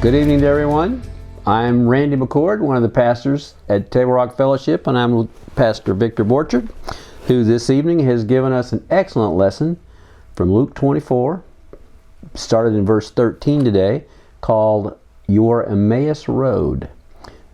Good evening to everyone. I'm Randy McCord, one of the pastors at Table Rock Fellowship, and I'm with Pastor Victor Borchard, who this evening has given us an excellent lesson from Luke 24, started in verse 13 today, called Your Emmaus Road.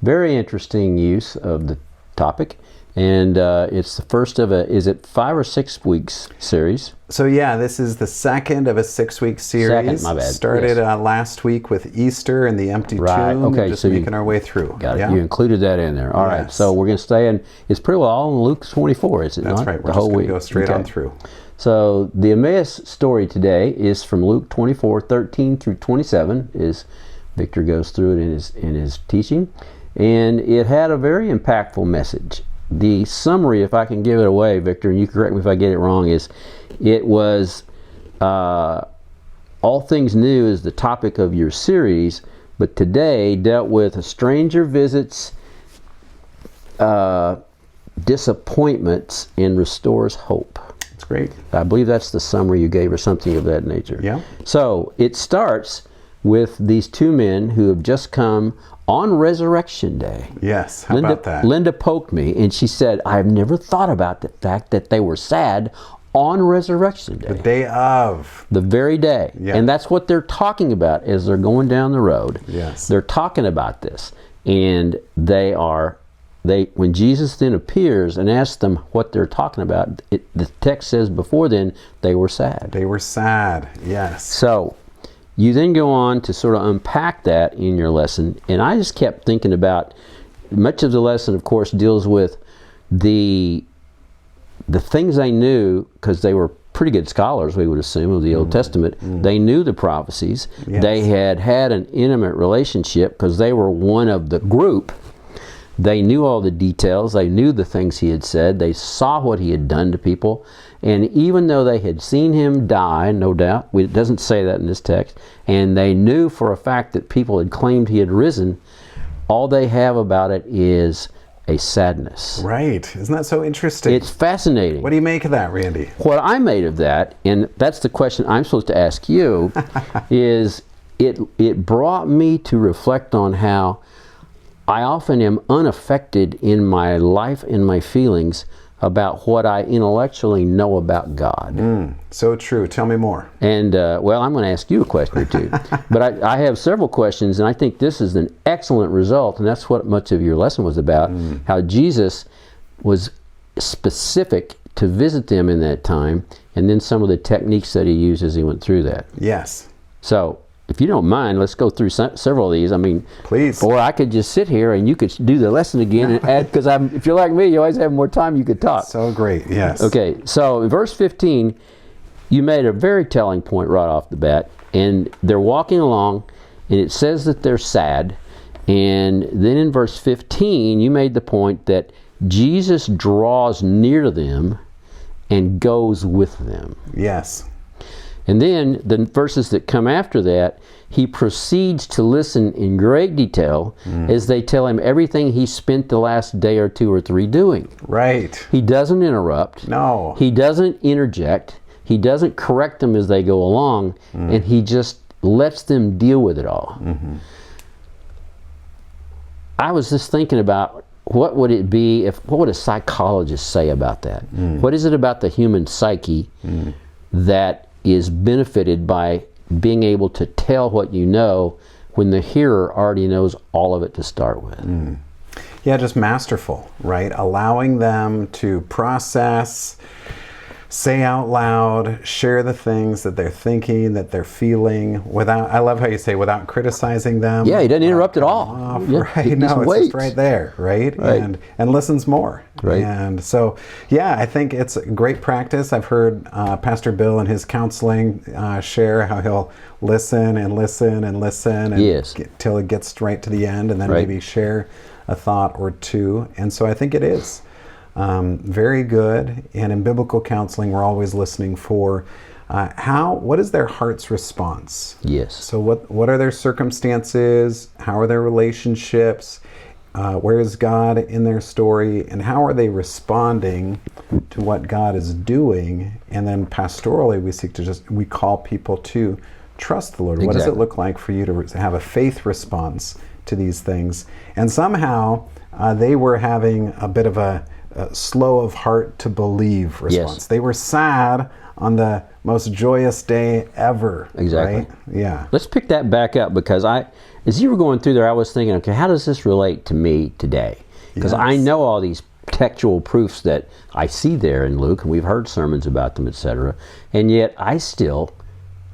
Very interesting use of the topic, and it's the first of is it 5 or 6 weeks series? So yeah, this is the second of a 6-week series. Second, my bad. Started Yes. Last week with Easter and the empty Right. tomb. Okay, and just so making our way through. Got it. Yeah? You included that in there. All right. Yes. So we're going to stay in. It's pretty well all in Luke 24, is it not? That's right. We're The just whole going week. to go straight Okay. on through. So the Emmaus story today is from Luke 24, 13 through 27. Is Victor goes through it in his teaching, and it had a very impactful message. The summary, if I can give it away, Victor, and you correct me if I get it wrong, is it was all things new is the topic of your series, but today dealt with a stranger visits disappointments and restores hope. That's great. I believe that's the summary you gave or something of that nature. Yeah. So it starts with these two men who have just come on Resurrection Day. Yes. How about that? Linda poked me and she said, I've never thought about the fact that they were sad on Resurrection Day. The day of. The very day. Yeah. And that's what they're talking about as they're going down the road. Yes. They're talking about this. And when Jesus then appears and asks them what they're talking about, the text says before then, they were sad. They were sad. Yes. So you then go on to sort of unpack that in your lesson. And I just kept thinking about, much of the lesson, of course, deals with the things they knew, because they were pretty good scholars, we would assume, of the Old Testament. They knew the prophecies. Yes. They had an intimate relationship because they were one of the group. They knew all the details. They knew the things he had said. They saw what he had done to people. And even though they had seen him die, no doubt, it doesn't say that in this text, and they knew for a fact that people had claimed he had risen, all they have about it is a sadness. Right. Isn't that so interesting? It's fascinating. What do you make of that, Randy? What I made of that, and that's the question I'm supposed to ask you, is it brought me to reflect on how I often am unaffected in my life and my feelings about what I intellectually know about God. So true. Tell me more. And, well, I'm going to ask you a question or two. But I have several questions, and I think this is an excellent result, and that's what much of your lesson was about, how Jesus was specific to visit them in that time, and then some of the techniques that he used as he went through that. Yes. So, if you don't mind, let's go through several of these. I mean, Please. or I could just sit here and you could do the lesson again and add, because if you're like me, you always have more time, you could talk. So great. Yes. Okay, so in verse 15, you made a very telling point right off the bat, and they're walking along, and it says that they're sad, and then in verse 15, you made the point that Jesus draws near to them and goes with them. Yes. And then the verses that come after that, he proceeds to listen in great detail as they tell him everything he spent the last day or 2 or 3 doing. Right. He doesn't interrupt. No. He doesn't interject. He doesn't correct them as they go along, and he just lets them deal with it all. I was just thinking about what would it be what would a psychologist say about that? What is it about the human psyche that is benefited by being able to tell what you know when the hearer already knows all of it to start with? Yeah, just masterful, right? Allowing them to process, say out loud, share the things that they're thinking, that they're feeling, without, I love how you say, without criticizing them. Yeah, he doesn't interrupt at all. Off, Yeah, right? he No, just it's waits. just right there, right? Right. And listens more. Right. And so, yeah, I think it's great practice. I've heard Pastor Bill in his counseling share how he'll listen and listen and listen and Yes. till it gets right to the end, and then Right. maybe share a thought or two. And so I think it is very good. And in biblical counseling, we're always listening for what is their heart's response? Yes. So what are their circumstances? How are their relationships? Where is God in their story? And how are they responding to what God is doing? And then pastorally, we seek to we call people to trust the Lord? What does it look like for you to have a faith response to these things? And somehow they were having a bit of a slow of heart to believe response. Yes. They were sad on the most joyous day ever. Exactly. Right? Yeah. Let's pick that back up, because as you were going through there, I was thinking, okay, how does this relate to me today? Because I know all these textual proofs that I see there in Luke, and we've heard sermons about them, etc. And yet I still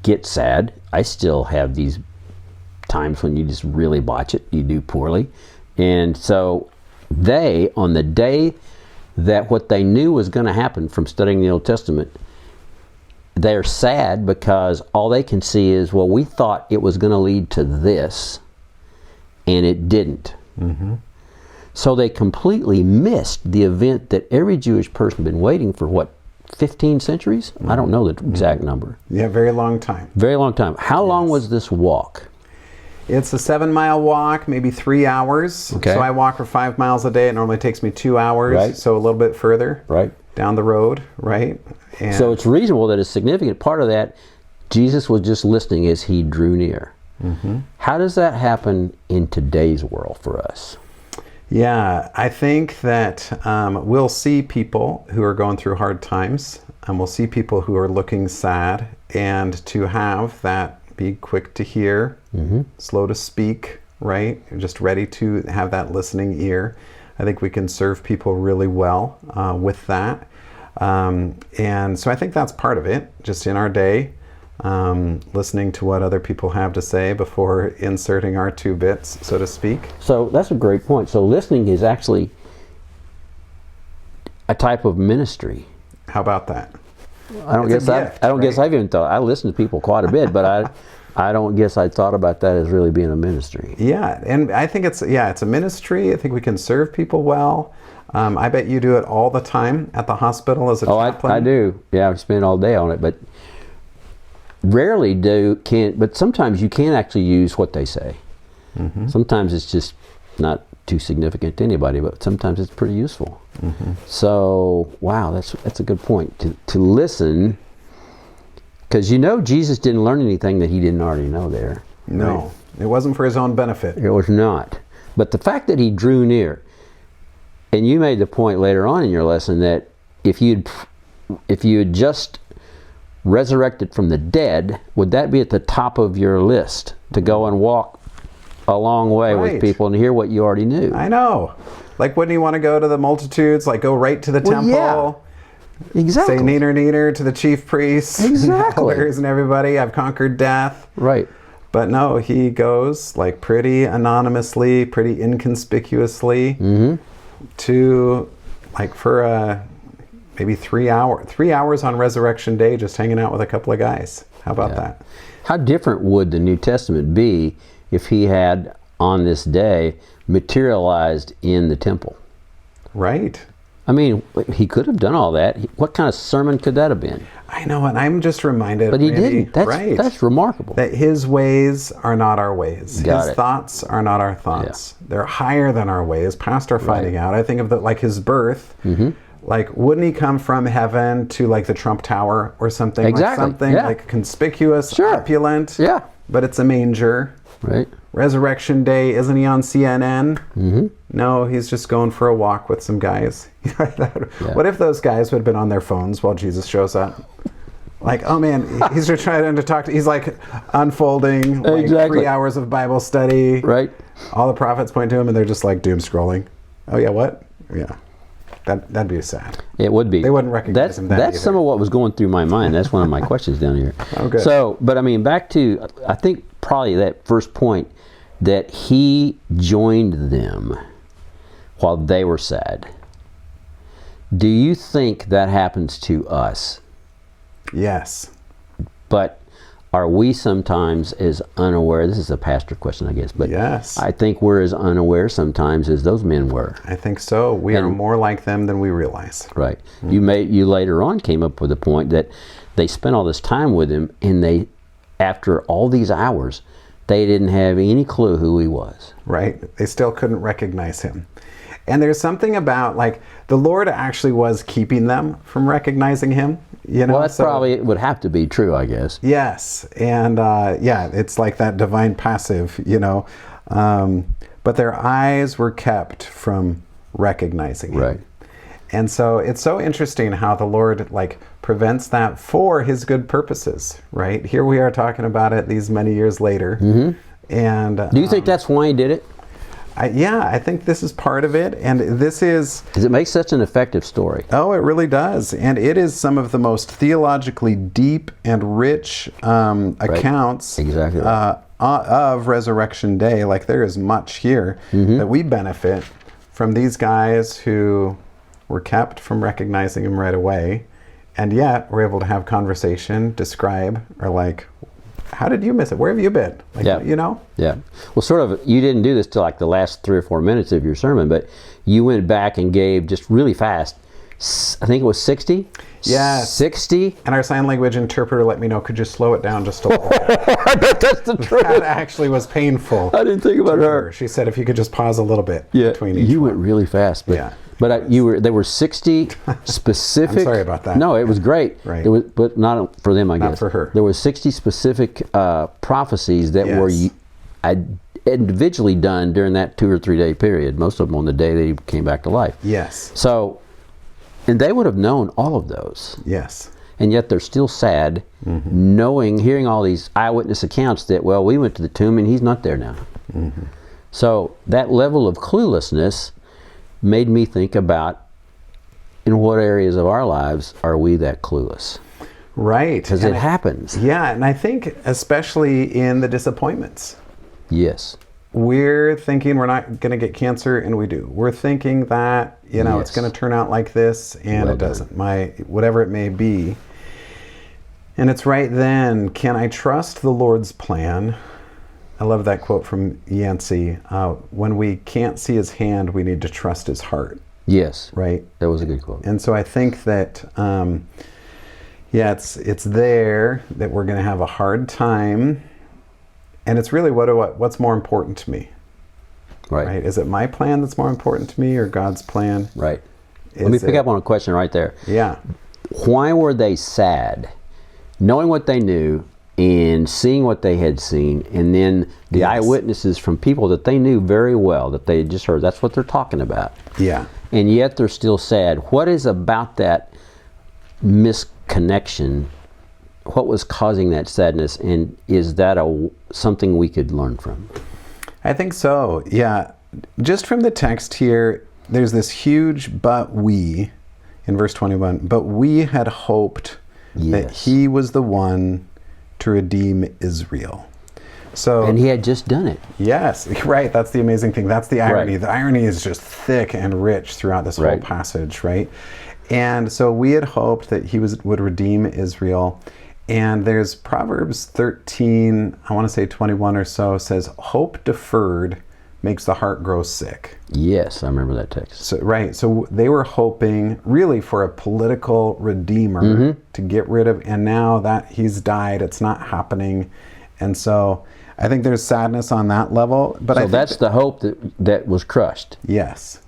get sad. I still have these times when you just really botch it, you do poorly. And so they, on the day that what they knew was going to happen from studying the Old Testament, they're sad because all they can see is, well, we thought it was going to lead to this, and it didn't. Mm-hmm. So they completely missed the event that every Jewish person had been waiting for, what, 15 centuries? Mm-hmm. I don't know the exact number. Yeah, very long time. Very long time. How long was this walk? It's a 7-mile walk, maybe 3 hours. Okay. So I walk for 5 miles a day. It normally takes me 2 hours, Right. so a little bit further Right. down the road, right? And So it's reasonable that a significant part of that, Jesus was just listening as he drew near. Mm-hmm. How does that happen in today's world for us? Yeah, I think that we'll see people who are going through hard times, and we'll see people who are looking sad, and to have that be quick to hear, slow to speak, right? Just ready to have that listening ear. I think we can serve people really well with that. And so I think that's part of it, just in our day, listening to what other people have to say before inserting our 2 bits, so to speak. So that's a great point. So listening is actually a type of ministry. How about that? I don't It's guess a I gift, don't guess right? I've even thought. I listen to people quite a bit, but I don't guess I thought about that as really being a ministry. Yeah, and I think it's a ministry. I think we can serve people well. I bet you do it all the time at the hospital as a chaplain. I do. Yeah, I spend all day on it, but rarely but sometimes you can actually use what they say. Mm-hmm. Sometimes it's just not too significant to anybody, but sometimes it's pretty useful. Mm-hmm. So, wow, that's a good point. To listen, because Jesus didn't learn anything that he didn't already know there. No, Right? it wasn't for his own benefit. It was not. But the fact that he drew near, and you made the point later on in your lesson that if you had just resurrected from the dead, would that be at the top of your list to go and walk a long way Right. with people and hear what you already knew? I know. Like, wouldn't you want to go to the multitudes? Like, go right to the Well, temple. yeah. Exactly. Say neener, neener to the chief priests, Exactly. and elders, and everybody. I've conquered death. Right. But no, he goes like pretty anonymously, pretty inconspicuously to like for maybe 3 hours on Resurrection Day, just hanging out with a couple of guys. How about that? How different would the New Testament be if he had, on this day, materialized in the temple? Right. I mean, he could have done all that. What kind of sermon could that have been? I know, and I'm just reminded. But he Randy, didn't. That's remarkable. That his ways are not our ways. Got His it. thoughts are not our thoughts. They're higher than our ways, past our finding out. I think of like his birth. Like, wouldn't he come from heaven to like the Trump Tower or something? Exactly. Like something Yeah. like conspicuous, Sure. opulent. Yeah. But it's a manger. Right. Resurrection Day, isn't he on CNN? No, he's just going for a walk with some guys. What if those guys would have been on their phones while Jesus shows up? Like, oh man, he's just trying to talk to, he's like unfolding like Exactly. 3 hours of Bible study. Right. All the prophets point to him and they're just like doom scrolling. Oh yeah, what? Yeah. That'd be sad. It would be. They wouldn't recognize him then That's either. some of what was going through my mind. That's one of my questions down here. Oh, good. So, but I mean, back to, I think probably that first point, that he joined them while they were sad. Do you think that happens to us? Yes. But are we sometimes as unaware? This is a pastor question, I guess, but Yes. I think we're as unaware sometimes as those men were. I think so. We are more like them than we realize. Right. You later on came up with the point that they spent all this time with him, and they, after all these hours, they didn't have any clue who he was. Right? They still couldn't recognize him. And there's something about, like, the Lord actually was keeping them from recognizing him. You know, Well, that probably would have to be true, I guess. Yes, and yeah, it's like that divine passive, you know. But their eyes were kept from recognizing him. Right. And so it's so interesting how the Lord, like, prevents that for his good purposes, right? Here we are talking about it these many years later. And Do you think that's why he did it? I think this is part of it. And this is... Because it makes such an effective story. Oh, it really does. And it is some of the most theologically deep and rich accounts Exactly right. Of Resurrection Day. Like, there is much here that we benefit from these guys who were kept from recognizing him right away, and yet we're able to have conversation, describe, or like, how did you miss it? Where have you been? Like, Yeah. you know? Yeah. Well, sort of, you didn't do this till like the last 3 or 4 minutes of your sermon, but you went back and gave just really fast, I think it was 60? Yes. 60? And our sign language interpreter let me know, could you slow it down just a little bit? I bet that's the truth. That actually was painful. I didn't think about her. She said if you could just pause a little bit Yeah, between each you one. went really fast, but Yeah. but there were 60 specific. I'm sorry about that. No, it was great. Right. It was, but not for them, I guess. Not for her. There were 60 specific prophecies that were individually done during that 2 or 3 day period. Most of them on the day that he came back to life. Yes. So, and they would have known all of those. Yes. And yet they're still sad, hearing all these eyewitness accounts that, well, we went to the tomb and he's not there now. So that level of cluelessness made me think about, in what areas of our lives are we that clueless? Right. Because it happens. Yeah, and I think especially in the disappointments. Yes. We're thinking we're not going to get cancer, and we do. We're thinking that, you know, it's Yes. going to turn out like this, and Well it doesn't. Whatever it may be. And it's right then, can I trust the Lord's plan? I love that quote from Yancey. When we can't see his hand, we need to trust his heart. Yes. Right? That was a good quote. And so I think that, it's there that we're going to have a hard time. And it's really what's more important to me. Right. Is it my plan that's more important to me, or God's plan? Right. Let me pick up on a question right there. Yeah. Why were they sad? Knowing what they knew and seeing what they had seen, and then the eyewitnesses from people that they knew very well, that they had just heard. That's what they're talking about. Yeah. And yet they're still sad. What is about that misconnection? What was causing that sadness, and is that something we could learn from? I think so. Yeah. Just from the text here, there's this huge "but we" in verse 21. But we had hoped that he was the one to redeem Israel. So, and he had just done it. Yes, right. That's the amazing thing. That's the irony. Right. The irony is just thick and rich throughout this whole passage, right? And so we had hoped that he would redeem Israel. And there's Proverbs 13, I want to say 21 or so, says, hope deferred makes the heart grow sick. Yes, I remember that text. So, right. So they were hoping really for a political redeemer to get rid of, and now that he's died, it's not happening. And so I think there's sadness on that level. But so that's the hope that was crushed. Yes.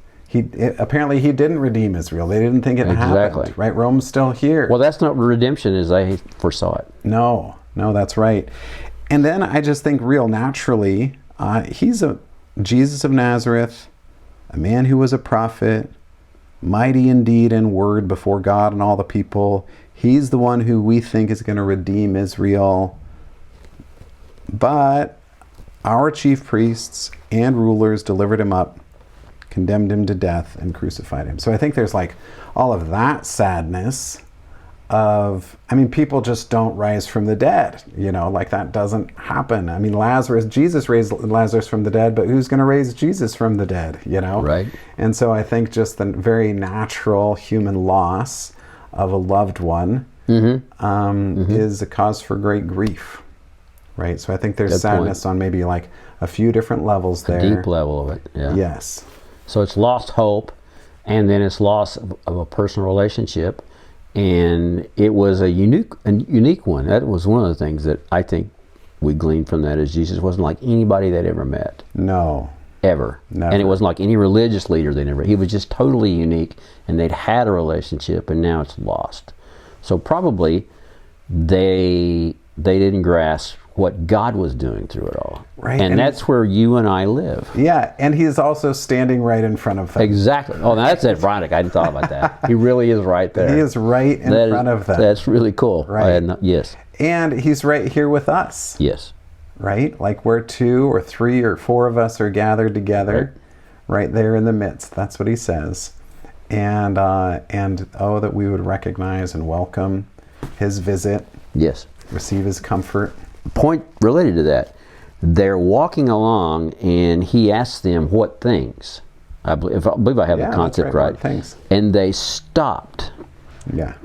Apparently he didn't redeem Israel. They didn't think it happened. Right? Rome's still here. Well, that's not redemption as I foresaw it. No, that's right. And then I just think real naturally, he's Jesus of Nazareth, a man who was a prophet, mighty in deed and word before God and all the people. He's the one who we think is going to redeem Israel. But our chief priests and rulers delivered him up, condemned him to death, and crucified him. So I think there's like all of that sadness of, people just don't rise from the dead, like that doesn't happen. Jesus raised Lazarus from the dead, but who's going to raise Jesus from the dead, Right. And so I think just the very natural human loss of a loved one is a cause for great grief, right? So I think there's sadness on maybe like a few different levels there. A deep level of it, yeah. Yes. So it's lost hope, and then it's loss of a personal relationship, and it was a unique one. That was one of the things that I think we glean from that is Jesus wasn't like anybody they'd ever met. No. Ever. Never. And it wasn't like any religious leader they never. He was just totally unique, and they'd had a relationship, and now it's lost. So probably they didn't grasp what God was doing through it all. Right. And that's where you and I live. Yeah, and he's also standing right in front of them. Exactly. Oh, now that's ironic. I hadn't thought about that. He really is right there. He is right in front of them. That's really cool. Right. Yes. And he's right here with us. Yes. Right? Like where 2 or 3 or 4 of us are gathered together, right there in the midst. That's what he says. And oh, that we would recognize and welcome his visit. Yes. Receive his comfort. Point related to that. They're walking along, and he asks them what things. I believe I have the concept right. What things. And they stopped. Yeah.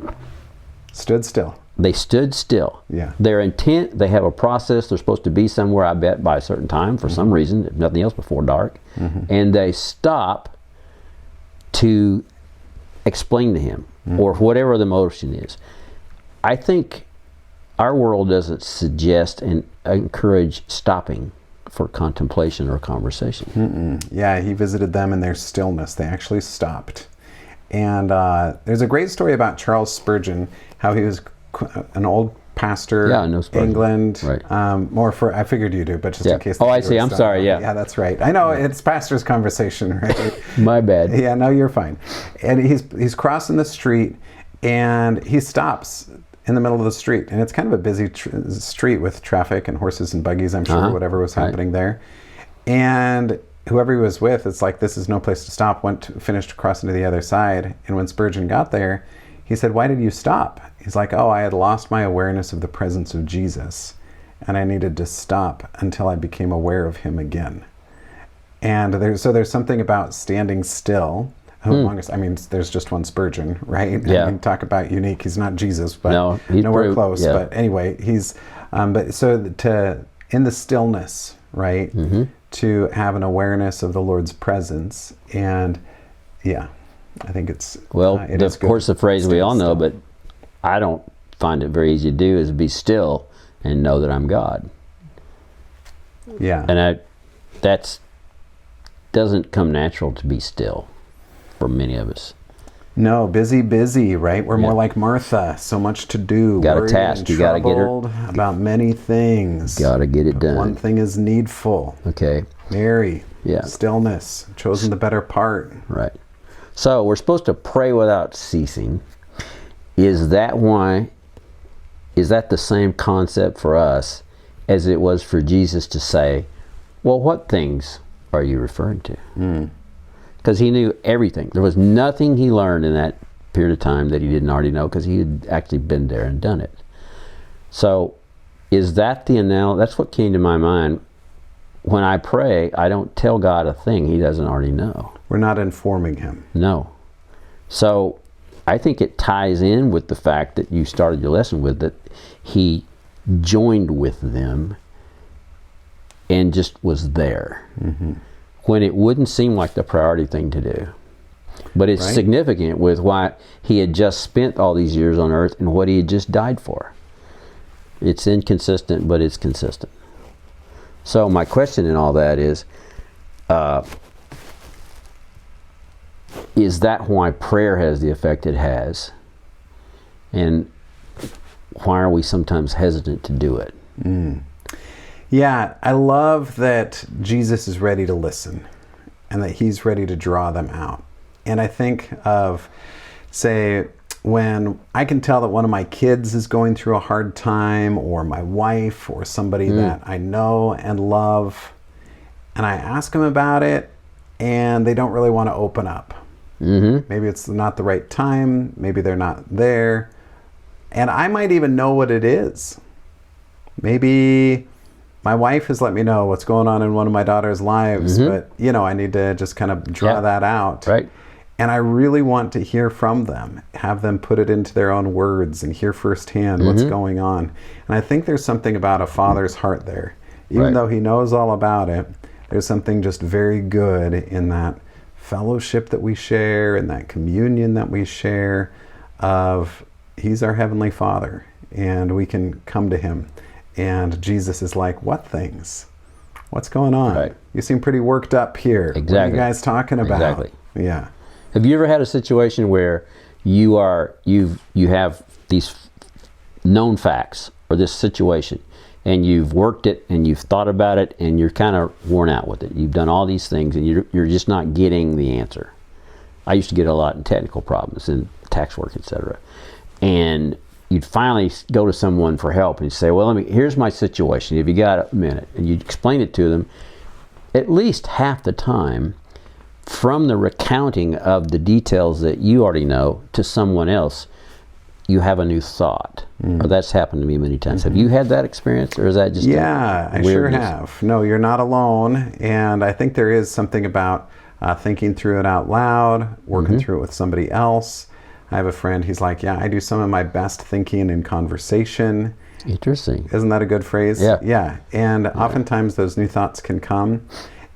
Stood still. They stood still. Yeah. Their intent, they have a process. They're supposed to be somewhere, I bet, by a certain time for some reason, if nothing else, before dark. And they stop to explain to him, or whatever the motion is. I think our world doesn't suggest and encourage stopping for contemplation or conversation. Yeah, he visited them in their stillness. They actually stopped. And there's a great story about Charles Spurgeon, how he was an old pastor, Yeah, I know Spurgeon. England. Right. More for, I figured you do, but just in case. Oh, I see. I'm sorry. Yeah. Yeah, that's right. I know it's pastor's conversation, right? My bad. Yeah, no, you're fine. And he's crossing the street, and he stops in the middle of the street, and it's kind of a busy street with traffic and horses and buggies, I'm sure, whatever was happening there. And whoever he was with, it's like, this is no place to stop, finished crossing to the other side. And when Spurgeon got there, he said, "Why did you stop?" He's like, "Oh, I had lost my awareness of the presence of Jesus, and I needed to stop until I became aware of him again." And there's something about standing still. I mean, there's just one Spurgeon, right? Yeah. I mean, talk about unique. He's not Jesus, but No, he's nowhere close. Yeah. But anyway, he's, but so in the stillness, right? To have an awareness of the Lord's presence. And yeah, I think it's, Well, of course, the phrase we all know, still. but I don't find it very easy to do, is be still and know that I'm God. Yeah. And that doesn't come natural to be still for many of us. No, busy, right? We're more like Martha, so much to do. Got a worried task, and you gotta get her- troubled about many things. Gotta get it done. One thing is needful. Okay, Mary, Yeah. stillness, chosen the better part. right. So we're supposed to pray without ceasing. Is that the same concept for us as it was for Jesus to say, well, what things are you referring to? Because he knew everything. There was nothing he learned in that period of time that he didn't already know, because he had actually been there and done it. So is that the analogy? That's what came to my mind. When I pray, I don't tell God a thing he doesn't already know. We're not informing him. No. So I think it ties in with the fact that you started your lesson with, that he joined with them and just was there. When it wouldn't seem like the priority thing to do. But it's significant with why he had just spent all these years on earth and what he had just died for. It's inconsistent, but it's consistent. So my question in all that is that why prayer has the effect it has? And why are we sometimes hesitant to do it? Yeah, I love that Jesus is ready to listen and that he's ready to draw them out. And I think of, say, when I can tell that one of my kids is going through a hard time, or my wife, or somebody that I know and love, and I ask them about it and they don't really want to open up. Maybe it's not the right time, maybe they're not there, and I might even know what it is. Maybe my wife has let me know what's going on in one of my daughter's lives, but I need to just kind of draw that out. Right. And I really want to hear from them, have them put it into their own words and hear firsthand what's going on. And I think there's something about a father's heart there. Even though he knows all about it, there's something just very good in that fellowship that we share, and that communion that we share of, he's our Heavenly Father, and we can come to him. And Jesus is like, what things? What's going on? Right. You seem pretty worked up here. Exactly. What are you guys talking about? Exactly. Yeah. Have you ever had a situation where you have these known facts or this situation, and you've worked it and you've thought about it and you're kind of worn out with it? You've done all these things and you're just not getting the answer. I used to get a lot in technical problems in tax work, etc. And you'd finally go to someone for help and you say, well, here's my situation. If you got a minute, and you explain it to them, at least half the time, from the recounting of the details that you already know to someone else, you have a new thought. Or that's happened to me many times. Have you had that experience, or is that just I sure have. No, you're not alone. And I think there is something about thinking through it out loud, working through it with somebody else. I have a friend, he's like, yeah, I do some of my best thinking in conversation. Interesting. Isn't that a good phrase? Yeah. Yeah. And oftentimes those new thoughts can come.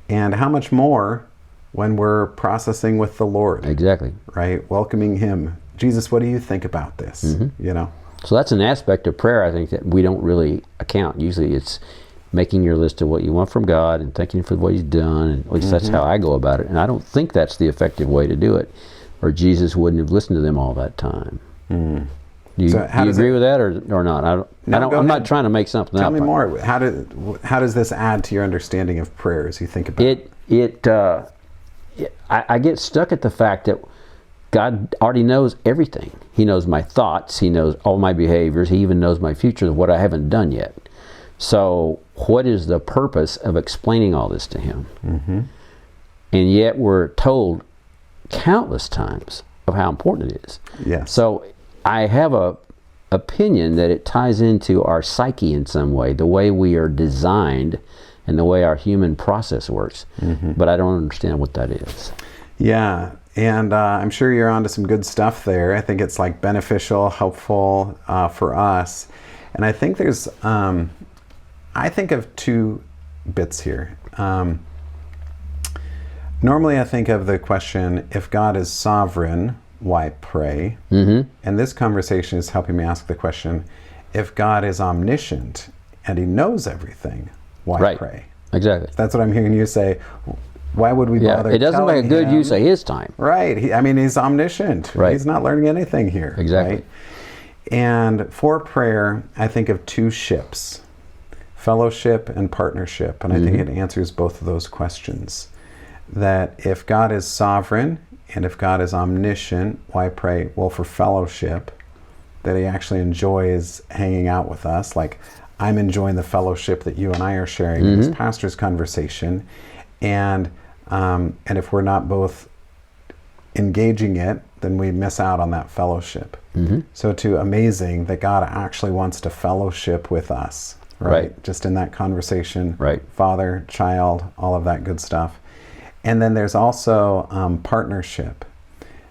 And how much more when we're processing with the Lord. Exactly. Right? Welcoming Him. Jesus, what do you think about this? You know? So that's an aspect of prayer, I think, that we don't really account. Usually it's making your list of what you want from God and thanking for what He's done. And at least that's how I go about it. And I don't think that's the effective way to do it, or Jesus wouldn't have listened to them all that time. Do you agree with that or not? I'm not trying to make something up. Tell me more. How does this add to your understanding of prayer as you think about it? I get stuck at the fact that God already knows everything. He knows my thoughts. He knows all my behaviors. He even knows my future, what I haven't done yet. So what is the purpose of explaining all this to Him? And yet we're told countless times of how important it is. Yes. So I have a opinion that it ties into our psyche in some way, the way we are designed and the way our human process works. But I don't understand what that is. Yeah. And I'm sure you're onto some good stuff there. I think it's like beneficial, helpful for us. And I think there's, I think of two bits here. Normally I think of the question, if God is sovereign, why pray? And this conversation is helping me ask the question, if God is omniscient and He knows everything, why pray? Exactly. That's what I'm hearing you say. Why would we bother? It doesn't make a good use of His time. Right. He's omniscient. Right. He's not learning anything here. Exactly. Right? And for prayer, I think of two ships, fellowship and partnership. And I think it answers both of those questions. That if God is sovereign and if God is omniscient, why pray? Well, for fellowship, that He actually enjoys hanging out with us. Like, I'm enjoying the fellowship that you and I are sharing in this pastor's conversation. And if we're not both engaging it, then we miss out on that fellowship. So too amazing that God actually wants to fellowship with us, right? Just in that conversation, Father, child, all of that good stuff. And then there's also partnership,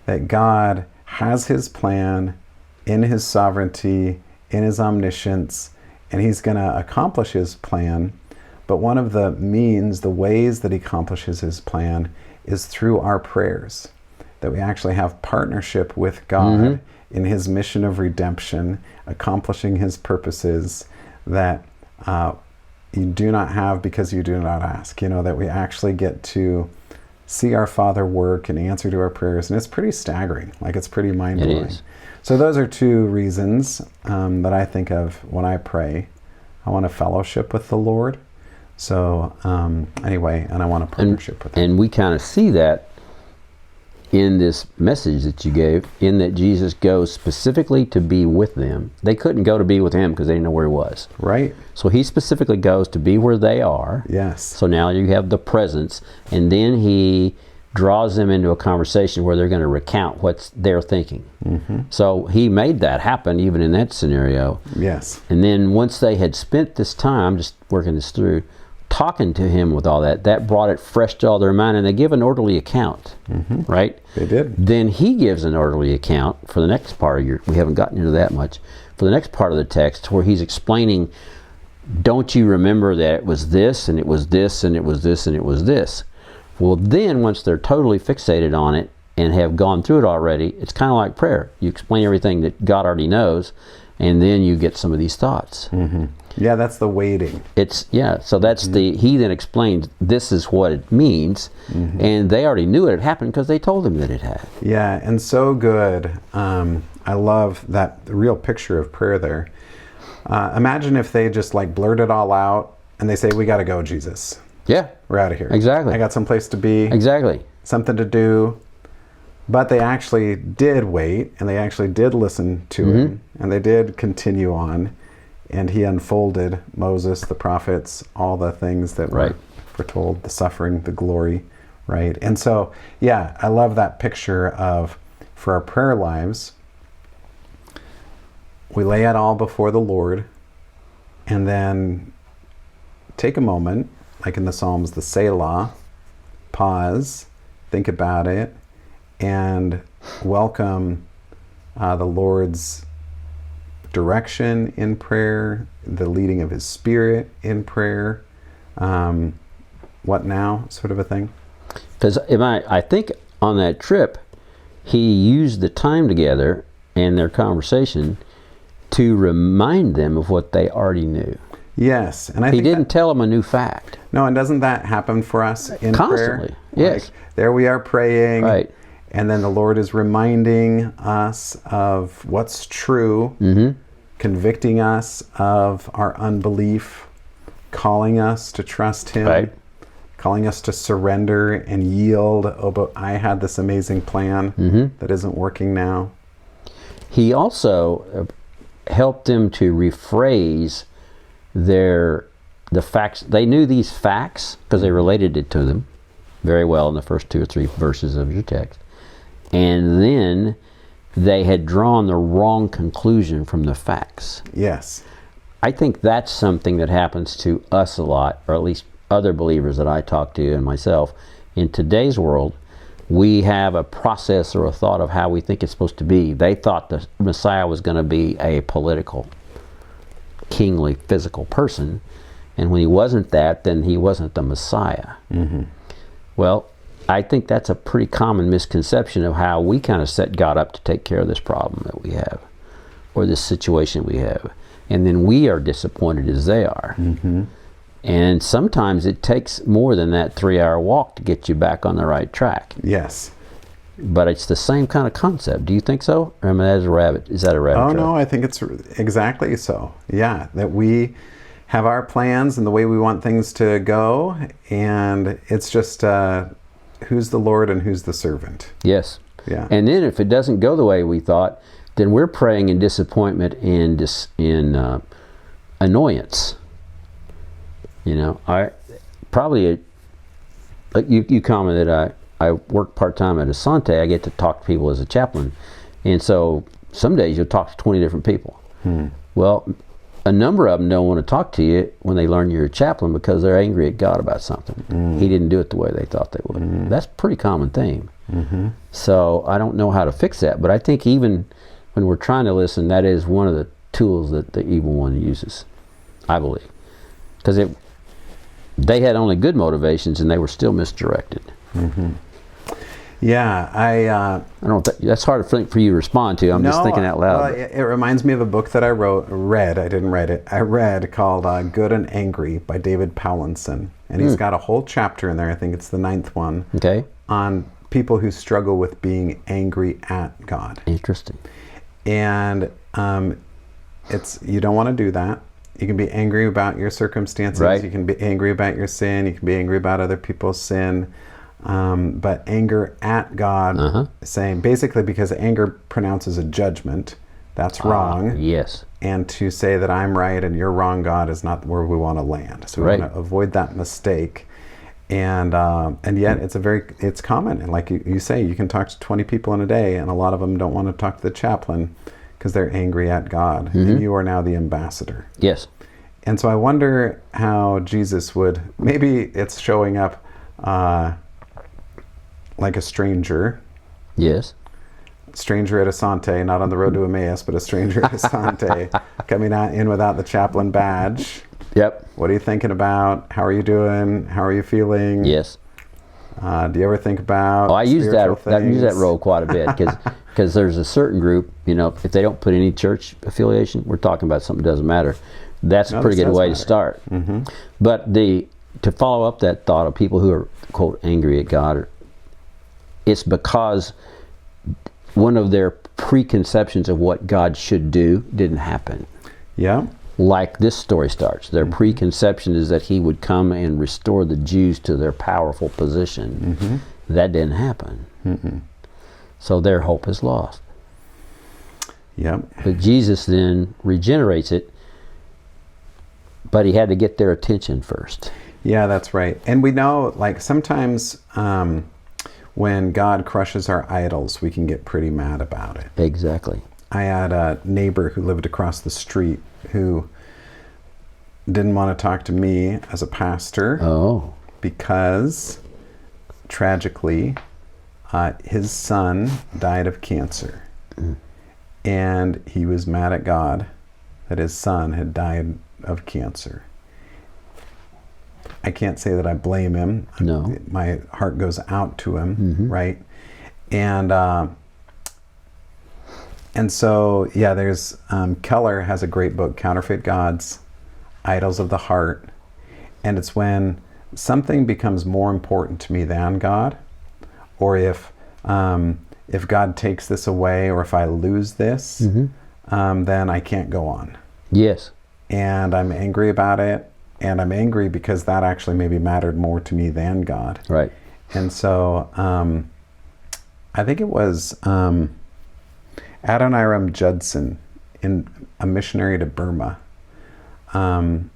that God has His plan in His sovereignty, in His omniscience, and He's going to accomplish His plan. But one of the means, the ways that He accomplishes His plan is through our prayers, that we actually have partnership with God in His mission of redemption, accomplishing His purposes that you do not have because you do not ask. That we actually get to see our Father work and answer to our prayers. And it's pretty staggering. Like, it's pretty mind-blowing. It is. So those are two reasons that I think of when I pray. I want to fellowship with the Lord. So anyway, and I want to partnership with Him. And we kind of see that in this message that you gave, in that Jesus goes specifically to be with them. They couldn't go to be with Him because they didn't know where He was. Right. So He specifically goes to be where they are. Yes. So now you have the presence, and then He draws them into a conversation where they're going to recount what they're thinking. So He made that happen even in that scenario. Yes. And then once they had spent this time, just working this through, talking to Him with all that brought it fresh to all their mind, and they give an orderly account, right? They did. Then He gives an orderly account for the next part of we haven't gotten into that much, for the next part of the text where He's explaining, don't you remember that it was this, and it was this, and it was this, and it was this? Well, then once they're totally fixated on it and have gone through it already, it's kind of like prayer. You explain everything that God already knows, and then you get some of these thoughts. Yeah, that's the waiting. So that's he then explains this is what it means, and they already knew it had happened because they told him that it had. Yeah, and so good. I love that real picture of prayer there. Imagine if they just like blurt it all out and they say, "We got to go, Jesus. Yeah, We're out of here. exactly. I got someplace to be. Exactly. Something to do." But they actually did wait, and they actually did listen to him, and they did continue on, and he unfolded Moses, the prophets, all the things that were foretold, the suffering, the glory, right? And so, yeah, I love that picture of, for our prayer lives, we lay it all before the Lord, and then take a moment, like in the Psalms, the Selah, pause, think about it, and welcome the Lord's direction in prayer, the leading of his Spirit in prayer. What now, sort of a thing? Because I think on that trip, he used the time together and their conversation to remind them of what they already knew. Yes, and I he think didn't tell them a new fact. No, and doesn't that happen for us in constantly? Prayer? Yes. Like, there we are praying, right? And then the Lord is reminding us of what's true, convicting us of our unbelief, calling us to trust him, calling us to surrender and yield. Oh, but I had this amazing plan that isn't working now. He also helped them to rephrase the facts. They knew these facts because they related it to them very well in the first 2 or 3 verses of your text. And then they had drawn the wrong conclusion from the facts. Yes. I think that's something that happens to us a lot, or at least other believers that I talk to and myself. In today's world, we have a process or a thought of how we think it's supposed to be. They thought the Messiah was going to be a political, kingly, physical person. And when he wasn't that, then he wasn't the Messiah. Well, I think that's a pretty common misconception of how we kind of set God up to take care of this problem that we have, or this situation we have. And then we are disappointed as they are. And sometimes it takes more than that 3-hour walk to get you back on the right track. Yes. But it's the same kind of concept. Do you think so? I mean, is that a rabbit trail? No, I think it's exactly so. Yeah, that we have our plans and the way we want things to go, and it's just who's the Lord and who's the servant. Yes. Yeah. And then if it doesn't go the way we thought, then we're praying in disappointment and in annoyance. You know, you commented I work part-time at Asante. I get to talk to people as a chaplain. And so some days you'll talk to 20 different people. Well, a number of them don't want to talk to you when they learn you're a chaplain because they're angry at God about something. He didn't do it the way they thought they would. That's a pretty common theme. So I don't know how to fix that, but I think even when we're trying to listen, that is one of the tools that the evil one uses, I believe. Because they had only good motivations and they were still misdirected. Yeah, I don't. That's hard for you to respond to. I'm just thinking out loud. Well, it reminds me of a book that I read. I didn't write it. I read called "Good and Angry" by David Powlinson, and he's got a whole chapter in there. I think it's the 9th one. Okay. On people who struggle with being angry at God. Interesting. And you don't want to do that. You can be angry about your circumstances. Right. You can be angry about your sin. You can be angry about other people's sin. But anger at God, saying basically because anger pronounces a judgment, that's wrong. Yes. And to say that I'm right and you're wrong, God, is not where we want to land. So we want to avoid that mistake. And yet it's common. And like you say, you can talk to 20 people in a day, and a lot of them don't want to talk to the chaplain because they're angry at God. And you are now the ambassador. Yes. And so I wonder how Jesus would, maybe it's showing up like a stranger. Yes. Stranger at Asante, not on the road to Emmaus, but a stranger at Asante, coming in without the chaplain badge. Yep. What are you thinking about? How are you doing? How are you feeling? Yes. Do you ever think about I use that things? role quite a bit because there's a certain group, if they don't put any church affiliation, we're talking about something that doesn't matter. That's a pretty this good does way to matter. start. Mm-hmm. But to follow up that thought of people who are, quote, angry at God, it's because one of their preconceptions of what God should do didn't happen. Yeah. Like this story starts. Their preconception is that he would come and restore the Jews to their powerful position. Mm-hmm. That didn't happen. Mm-hmm. So their hope is lost. Yep. But Jesus then regenerates it, but he had to get their attention first. Yeah, that's right. And we know, like, sometimes when God crushes our idols, we can get pretty mad about it. Exactly. I had a neighbor who lived across the street who didn't want to talk to me as a pastor because, tragically, his son died of cancer. And he was mad at God that his son had died of cancer. I can't say that I blame him. No. My heart goes out to him, right? And so, yeah, there's Keller has a great book, Counterfeit Gods, Idols of the Heart. And it's when something becomes more important to me than God, or if God takes this away, or if I lose this, then I can't go on. Yes. And I'm angry about it. And I'm angry because that actually maybe mattered more to me than God. Right. And so I think it was Adoniram Judson, a missionary to Burma. I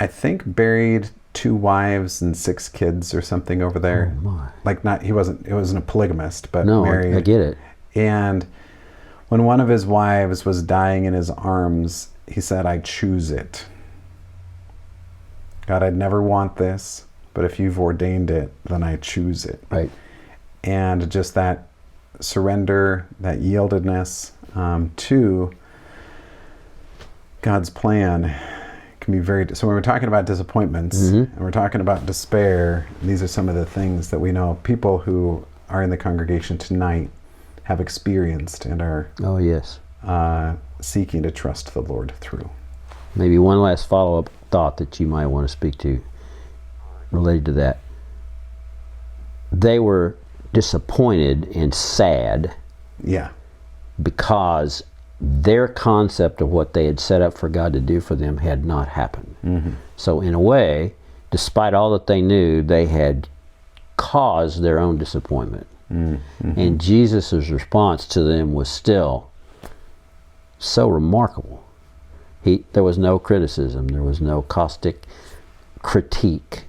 think buried 2 wives and 6 kids or something over there. Oh my. Like it wasn't a polygamist, but No, married. I get it. And when one of his wives was dying in his arms, he said, "I choose it. God, I'd never want this, but if you've ordained it, then I choose it." Right. And just that surrender, that yieldedness to God's plan can be very... So when we're talking about disappointments and we're talking about despair, these are some of the things that we know people who are in the congregation tonight have experienced and are Oh, yes. seeking to trust the Lord through. Maybe one last follow-up thought that you might want to speak to related to that. They were disappointed and sad Yeah. because their concept of what they had set up for God to do for them had not happened. So in a way, despite all that they knew, they had caused their own disappointment. And Jesus' response to them was still so remarkable. There was no criticism. There was no caustic critique.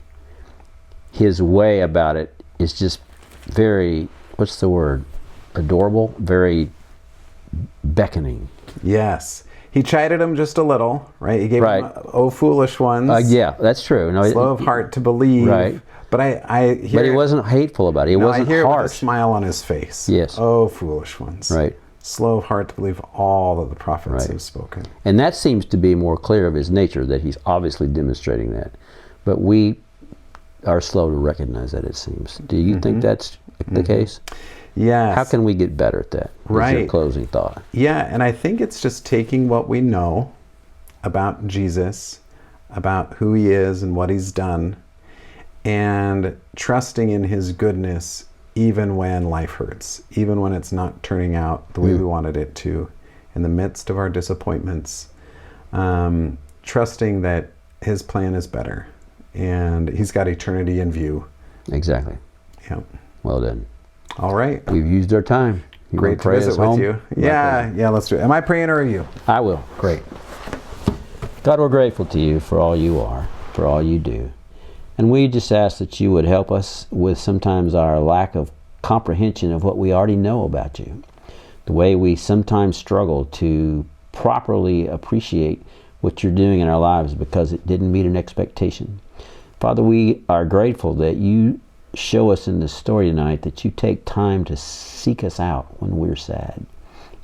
His way about it is just very, what's the word? Adorable? Very beckoning. Yes. He chided him just a little, right? He gave him, "Oh, foolish ones." Yeah, that's true. No, slow of heart to believe. Right. But I hear... But he wasn't hateful about it. He wasn't I hear it with a harsh. smile on his face. Yes. "Oh, foolish ones." Right. Slow of heart to believe all that the prophets Right. have spoken. And that seems to be more clear of his nature, that he's obviously demonstrating that. But we are slow to recognize that, it seems. Do you think that's the case? Yes. How can we get better at that? Is your Right. closing thought. Yeah, and I think it's just taking what we know about Jesus, about who he is and what he's done, and trusting in his goodness even when life hurts, even when it's not turning out the way we wanted it to, in the midst of our disappointments, trusting that his plan is better and he's got eternity in view. Exactly. Yeah. Well done. All right. We've used our time. You Great wanna to pray visit us with home? you. Yeah, let's do it. Am I praying or are you? I will. Great. God, we're grateful to you for all you are, for all you do. And we just ask that you would help us with sometimes our lack of comprehension of what we already know about you. The way we sometimes struggle to properly appreciate what you're doing in our lives because it didn't meet an expectation. Father, we are grateful that you show us in this story tonight that you take time to seek us out when we're sad,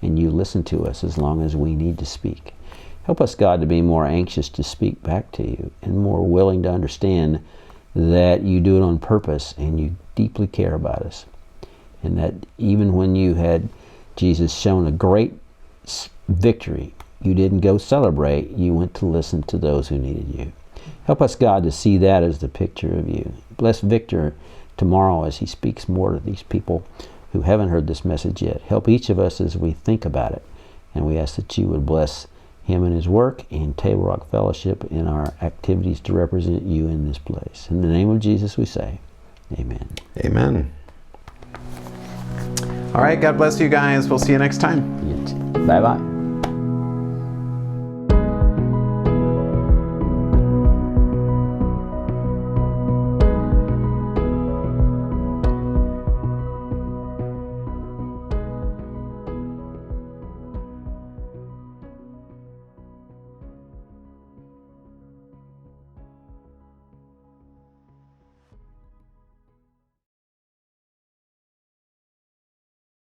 and you listen to us as long as we need to speak. Help us, God, to be more anxious to speak back to you and more willing to understand that you do it on purpose and you deeply care about us. And that even when you had, Jesus, shown a great victory, You didn't go celebrate. You went to listen to those who needed you. Help us, God, to see that as the picture of you. Bless Victor tomorrow as he speaks more to these people who haven't heard this message yet. Help each of us as we think about it. And we ask that you would bless him and his work in Table Rock Fellowship in our activities to represent you in this place. In the name of Jesus we say, amen. Amen. All right, God bless you guys. We'll see you next time. Bye-bye.